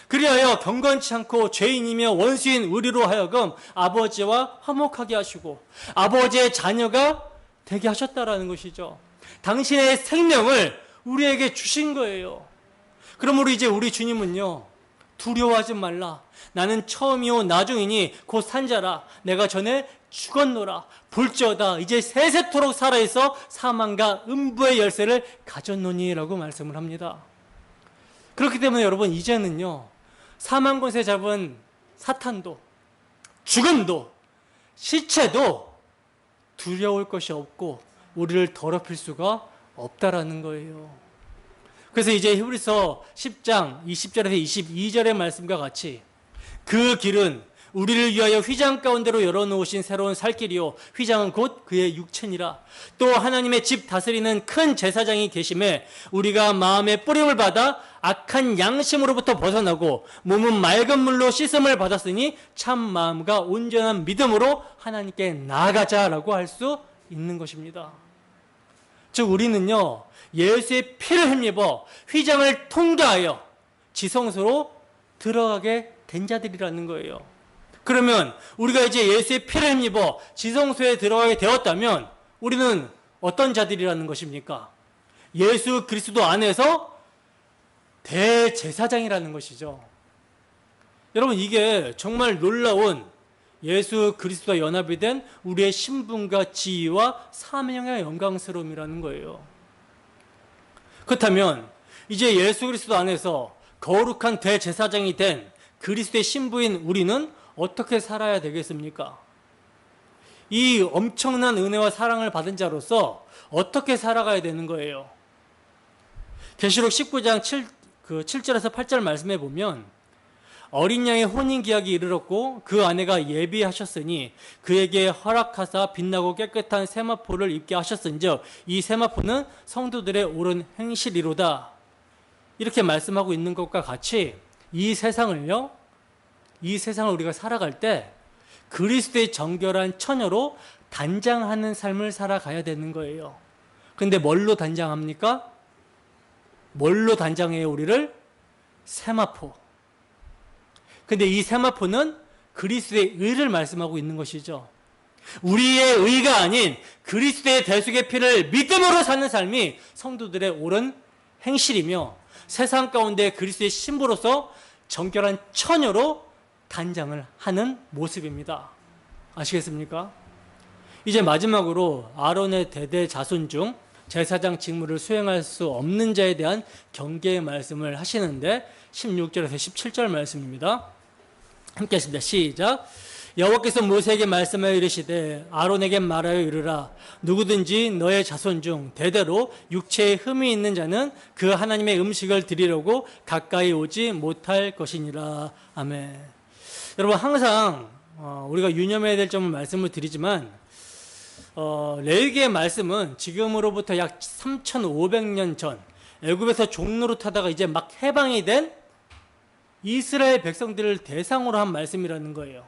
S1: 그리하여 경건치 않고 죄인이며 원수인 우리로 하여금 아버지와 화목하게 하시고 아버지의 자녀가 되게 하셨다라는 것이죠. 당신의 생명을 우리에게 주신 거예요. 그러므로 이제 우리 주님은요, 두려워하지 말라. 나는 처음이요 나중이니 곧 산자라. 내가 전에 죽었노라. 볼지어다 이제 세세토록 살아있어 사망과 음부의 열쇠를 가졌노니라고 말씀을 합니다. 그렇기 때문에 여러분, 이제는요, 사망 권세 잡은 사탄도, 죽음도, 시체도 두려울 것이 없고 우리를 더럽힐 수가 없다라는 거예요. 그래서 이제 히브리서 10장 20절에서 22절의 말씀과 같이 그 길은 우리를 위하여 휘장 가운데로 열어놓으신 새로운 살 길이요 휘장은 곧 그의 육체니라. 또 하나님의 집 다스리는 큰 제사장이 계심에 우리가 마음의 뿌림을 받아 악한 양심으로부터 벗어나고 몸은 맑은 물로 씻음을 받았으니 참 마음과 온전한 믿음으로 하나님께 나아가자라고 할 수 있는 것입니다. 즉 우리는요, 예수의 피를 힘입어 휘장을 통과하여 지성소로 들어가게 된 자들이라는 거예요. 그러면 우리가 이제 예수의 피를 힘입어 지성소에 들어가게 되었다면 우리는 어떤 자들이라는 것입니까? 예수 그리스도 안에서 대제사장이라는 것이죠. 여러분, 이게 정말 놀라운 예수 그리스도와 연합이 된 우리의 신분과 지위와 사명의 영광스러움이라는 거예요. 그렇다면 이제 예수 그리스도 안에서 거룩한 대제사장이 된 그리스도의 신부인 우리는 어떻게 살아야 되겠습니까? 이 엄청난 은혜와 사랑을 받은 자로서 어떻게 살아가야 되는 거예요? 계시록 19장 7절에서 8절 말씀에 보면 어린 양의 혼인기약이 이르렀고 그 아내가 예비하셨으니 그에게 허락하사 빛나고 깨끗한 세마포를 입게 하셨은즉 이 세마포는 성도들의 옳은 행실이로다. 이렇게 말씀하고 있는 것과 같이 이 세상을 우리가 살아갈 때 그리스도의 정결한 처녀로 단장하는 삶을 살아가야 되는 거예요. 그런데 뭘로 단장합니까? 뭘로 단장해요, 우리를? 세마포. 근데 이 세마포는 그리스도의 의를 말씀하고 있는 것이죠. 우리의 의가 아닌 그리스도의 대속의 피를 믿음으로 사는 삶이 성도들의 옳은 행실이며 세상 가운데 그리스도의 신부로서 정결한 처녀로 단장을 하는 모습입니다. 아시겠습니까? 이제 마지막으로 아론의 대대 자손 중 제사장 직무를 수행할 수 없는 자에 대한 경계의 말씀을 하시는데 16절에서 17절 말씀입니다. 함께 하십니다. 시작. 여호와께서 모세에게 말씀하여 이르시되 아론에게 말하여 이르라. 누구든지 너의 자손 중 대대로 육체에 흠이 있는 자는 그 하나님의 음식을 드리려고 가까이 오지 못할 것이니라. 아멘. 여러분, 항상 우리가 유념해야 될 점을 말씀을 드리지만 레위기의 말씀은 지금으로부터 약 3,500년 전 애굽에서 종로로 타다가 이제 막 해방이 된 이스라엘 백성들을 대상으로 한 말씀이라는 거예요.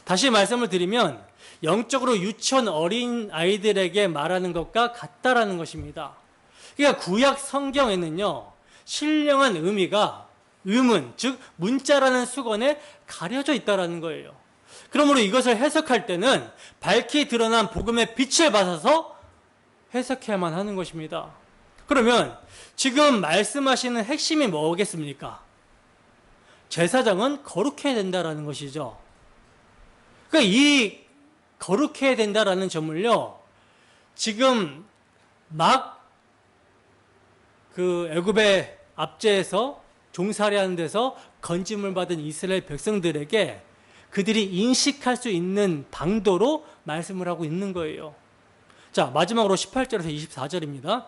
S1: 다시 말씀을 드리면 영적으로 유치원 어린 아이들에게 말하는 것과 같다라는 것입니다. 그러니까 구약 성경에는요, 신령한 의문, 즉 문자라는 수건에 가려져 있다라는 거예요. 그러므로 이것을 해석할 때는 밝히 드러난 복음의 빛을 받아서 해석해야만 하는 것입니다. 그러면 지금 말씀하시는 핵심이 뭐겠습니까? 제사장은 거룩해야 된다라는 것이죠. 그러니까 이 거룩해야 된다라는 점을요, 지금 막 그 애굽의 압제에서 종살이하는 데서 건짐을 받은 이스라엘 백성들에게 그들이 인식할 수 있는 방도로 말씀을 하고 있는 거예요. 자, 마지막으로 18절에서 24절입니다.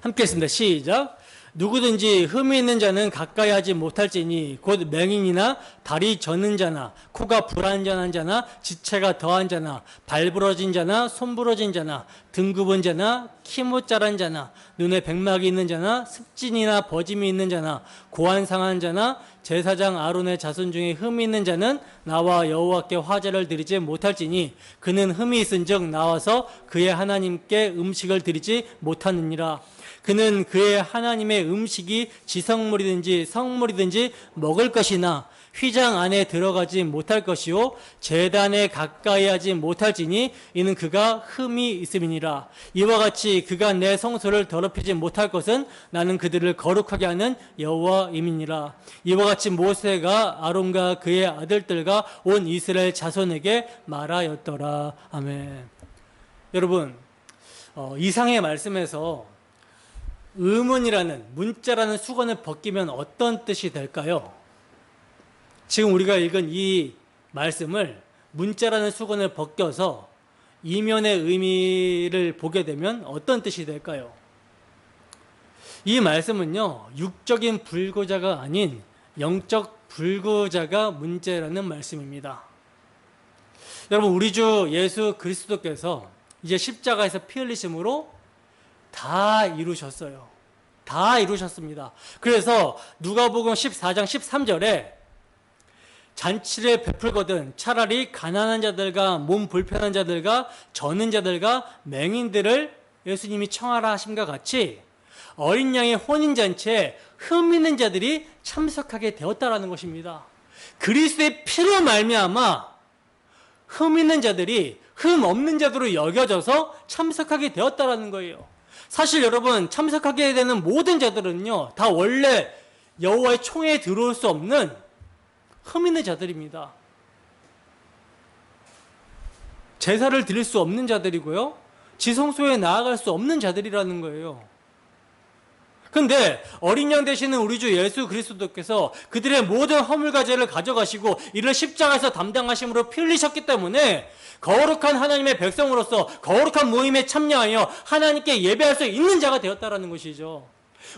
S1: 함께 했습니다. 시작. 누구든지 흠이 있는 자는 가까이 하지 못할지니 곧 맹인이나 다리 저는 자나 코가 불안전한 자나 지체가 더한 자나 발 부러진 자나 손 부러진 자나 등 굽은 자나 키 못 자란 자나 눈에 백막이 있는 자나 습진이나 버짐이 있는 자나 고안 상한 자나 제사장 아론의 자손 중에 흠이 있는 자는 나와 여호와께 화제를 드리지 못할지니 그는 흠이 있은즉 나와서 그의 하나님께 음식을 드리지 못하느니라. 그는 그의 하나님의 음식이 지성물이든지 성물이든지 먹을 것이나 휘장 안에 들어가지 못할 것이요 제단에 가까이 하지 못할지니 이는 그가 흠이 있음이니라. 이와 같이 그가 내 성소를 더럽히지 못할 것은 나는 그들을 거룩하게 하는 여호와임이니라. 이와 같이 모세가 아론과 그의 아들들과 온 이스라엘 자손에게 말하였더라. 아멘. 여러분, 이상의 말씀에서 의문이라는 문자라는 수건을 벗기면 어떤 뜻이 될까요? 지금 우리가 읽은 이 말씀을 문자라는 수건을 벗겨서 이면의 의미를 보게 되면 어떤 뜻이 될까요? 이 말씀은요, 육적인 불구자가 아닌 영적 불구자가 문제라는 말씀입니다. 여러분, 우리 주 예수 그리스도께서 이제 십자가에서 피 흘리심으로 다 이루셨어요. 다 이루셨습니다. 그래서 누가복음 14장 13절에 잔치를 베풀거든 차라리 가난한 자들과 몸 불편한 자들과 저는 자들과 맹인들을 예수님이 청하라 하심과 같이 어린 양의 혼인잔치에 흠 있는 자들이 참석하게 되었다라는 것입니다. 그리스도의 피로 말미암아 흠 있는 자들이 흠 없는 자들로 여겨져서 참석하게 되었다라는 거예요. 사실 여러분, 참석하게 되는 모든 자들은요, 다 원래 여호와의 총회에 들어올 수 없는 흠 있는 자들입니다. 제사를 드릴 수 없는 자들이고요, 지성소에 나아갈 수 없는 자들이라는 거예요. 근데 어린 양 되시는 우리 주 예수 그리스도께서 그들의 모든 허물과 죄를 가져가시고 이를 십자가에서 담당하심으로 피 흘리셨기 때문에 거룩한 하나님의 백성으로서 거룩한 모임에 참여하여 하나님께 예배할 수 있는 자가 되었다라는 것이죠.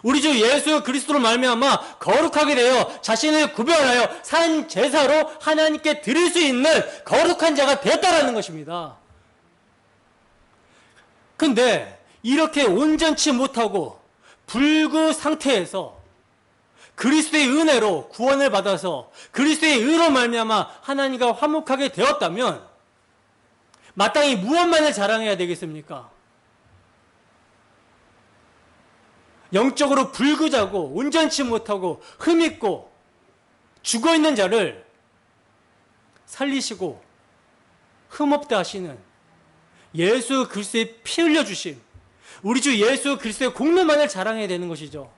S1: 우리 주 예수 그리스도로 말미암아 거룩하게 되어 자신을 구별하여 산 제사로 하나님께 드릴 수 있는 거룩한 자가 되었다라는 것입니다. 근데 이렇게 온전치 못하고 불구 상태에서 그리스도의 은혜로 구원을 받아서 그리스도의 의로 말미암아 하나님과 화목하게 되었다면 마땅히 무엇만을 자랑해야 되겠습니까? 영적으로 불구자고 온전치 못하고 흠있고 죽어있는 자를 살리시고 흠없다 하시는 예수 그리스도의 피 흘려주심, 우리 주 예수 그리스도의 공로만을 자랑해야 되는 것이죠.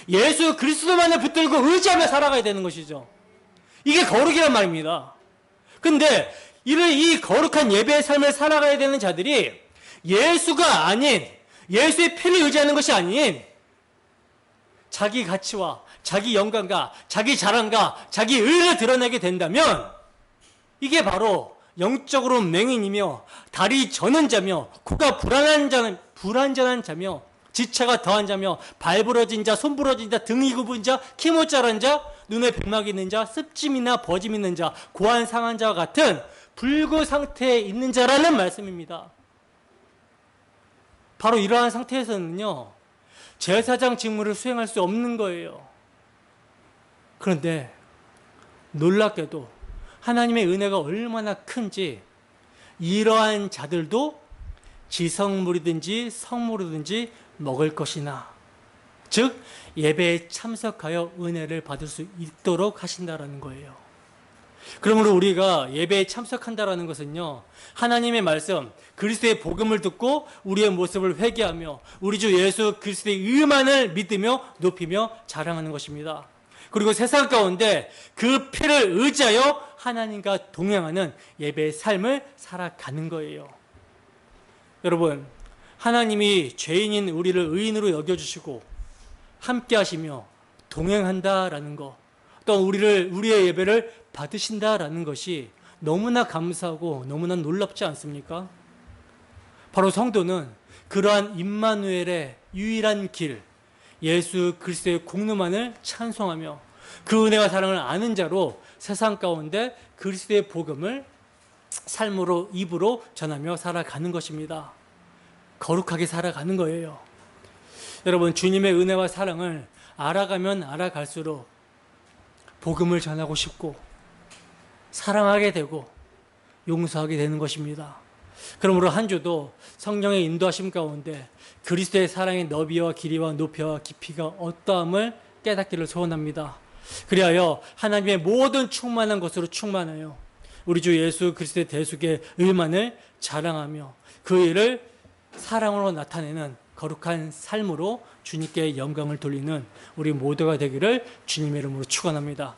S1: 예수 그리스도만을 붙들고 의지하며 살아가야 되는 것이죠. 이게 거룩이란 말입니다. 근데 이 거룩한 예배의 삶을 살아가야 되는 자들이 예수가 아닌, 예수의 피를 의지하는 것이 아닌 자기 가치와 자기 영광과 자기 자랑과 자기 의를 드러내게 된다면 이게 바로 영적으로 맹인이며 다리 저는 자며 코가 불안전한 자며 지체가 더한 자며 발 부러진 자, 손 부러진 자, 등이 굽은 자, 키 못 자란 자, 눈에 백막이 있는 자, 습짐이나 버짐 있는 자, 고안 상한 자와 같은 불구 상태에 있는 자라는 말씀입니다. 바로 이러한 상태에서는요, 제사장 직무를 수행할 수 없는 거예요. 그런데 놀랍게도 하나님의 은혜가 얼마나 큰지 이러한 자들도 지성물이든지 성물이든지 먹을 것이나, 즉 예배에 참석하여 은혜를 받을 수 있도록 하신다라는 거예요. 그러므로 우리가 예배에 참석한다라는 것은요, 하나님의 말씀, 그리스도의 복음을 듣고 우리의 모습을 회개하며 우리 주 예수 그리스도의 의만을 믿으며 높이며 자랑하는 것입니다. 그리고 세상 가운데 그 피를 의지하여 하나님과 동행하는 예배의 삶을 살아가는 거예요. 여러분, 하나님이 죄인인 우리를 의인으로 여겨주시고 함께 하시며 동행한다라는 것, 또 우리의 예배를 받으신다라는 것이 너무나 감사하고 너무나 놀랍지 않습니까? 바로 성도는 그러한 임마누엘의 유일한 길, 예수 그리스도의 공로만을 찬송하며 그 은혜와 사랑을 아는 자로 세상 가운데 그리스도의 복음을 삶으로, 입으로 전하며 살아가는 것입니다. 거룩하게 살아가는 거예요. 여러분, 주님의 은혜와 사랑을 알아가면 알아갈수록 복음을 전하고 싶고 사랑하게 되고 용서하게 되는 것입니다. 그러므로 한 주도 성령의 인도하심 가운데 그리스도의 사랑의 너비와 길이와 높이와 깊이가 어떠함을 깨닫기를 소원합니다. 그리하여 하나님의 모든 충만한 것으로 충만하여 우리 주 예수 그리스도의 대속의 의만을 자랑하며 그 일을 사랑으로 나타내는 거룩한 삶으로 주님께 영광을 돌리는 우리 모두가 되기를 주님의 이름으로 축원합니다.